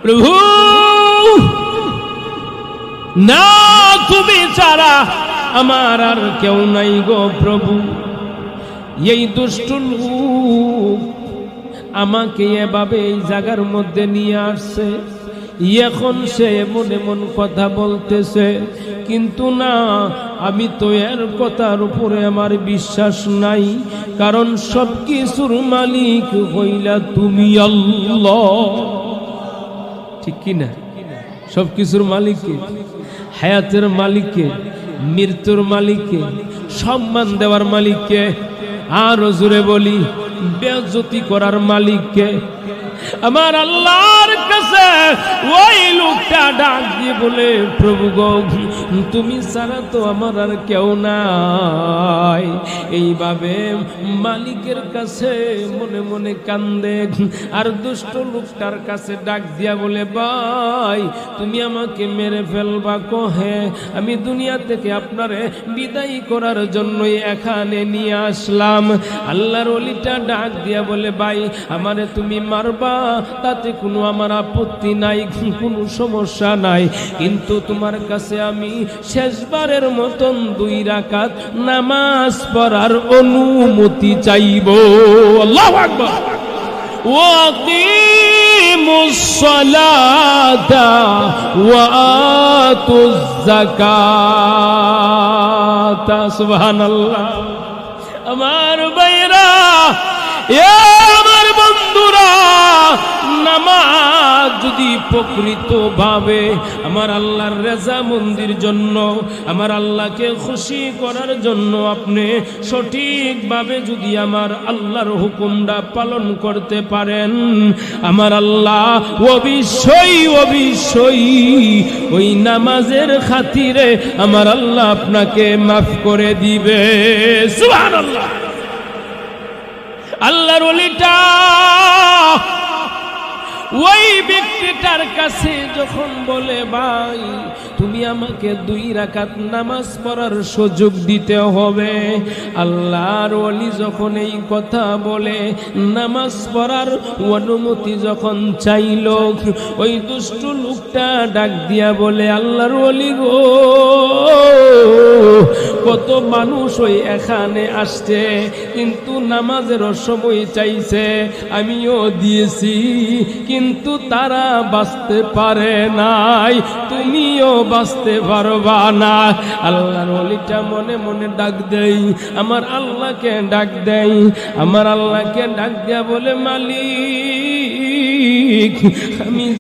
প্রভু না তুমি ছাড়া আমার আর কেউ নাই গো প্রভু। এই দুষ্ট লোক আমাকে এভাবে এই জায়গার মধ্যে নিয়ে আসছে, এখন সে মনে মন কথা বলতেছে, কিন্তু না, আমি তো এর কথার উপরে আমার বিশ্বাস নাই, কারণ সব কিছুর মালিক হইলা তুমি আল্লাহ। ঠিক কিনা? সব কিছুর মালিককে, হায়াতের মালিককে, মৃত্যুর মালিককে, সম্মান দেওয়ার মালিককে, আর জোরে বলি বেইজ্জতি করার মালিককে। আমার আল্লাহর কাছে ওই লোকটা ডাক দিয়ে বলে, প্রভু গো তুমি ছাড়া তো আমার আর কেউ নাই। এইভাবে মালিকের কাছে মনে মনে কান্দে, আর দুষ্ট লোকটার কাছে ডাক দিয়া বলে, ভাই তুমি আমাকে মেরে ফেলবা কহে, আমি দুনিয়া থেকে আপনারে বিদায় করার জন্য এখানে নিয়ে আসলাম। আল্লাহর ওলিটা ডাক দিয়া বলে, ভাই আমারে তুমি মারবা তাতে কোনো আমার আপত্তি নাই, কোনো সমস্যা নাই, কিন্তু তোমার কাছে আমি শেষবারের মতন 2 রাকাত নামাজ পড়ার অনুমতি চাইব। আল্লাহু আকবার। ওয়াকিমুস সালাতা ওয়া আতুজ যাকাতা। সুবহানাল্লাহ। আমার ভাইরা, আমার বন্ধুরা, নামাজ যদি প্রকৃতভাবে আমার আল্লাহর রেজামন্দির জন্য, আমার আল্লাহকে খুশি করার জন্য আপনি সঠিকভাবে যদি আমার আল্লাহর হুকুমটা পালন করতে পারেন, আমার আল্লাহ অবশ্যই ওই নামাজের খাতিরে আমার আল্লাহ আপনাকে মাফ করে দিবে। সুবহানাল্লাহ। আল্লাহর ওলিটা ওই ব্যক্তিটার কাছে যখন বলে, ভাই তুমি আমাকে 2 রাকাত নামাজ পড়ার সুযোগ দিতে হবে, আল্লাহর ওলি যখন এই কথা বলে নামাজ পড়ার অনুমতি যখন চাইল, ওই দুষ্ট লোকটা ডাক দিয়া বলে, আল্লাহর ওলি গো, কত মানুষ ওই এখানে আসছে, কিন্তু নামাজেরও সময় চাইছে, আমিও দিয়েছি, কিন্তু তারা বাঁচতে পারে নাই, তুমিও বাঁচতে পারবা না। আল্লাহর ওলিটা মনে মনে ডাক দেই, আমার আল্লাহকে ডাক দেই, আমার আল্লাহকে ডাক দেয়া বলে, মালিক আমি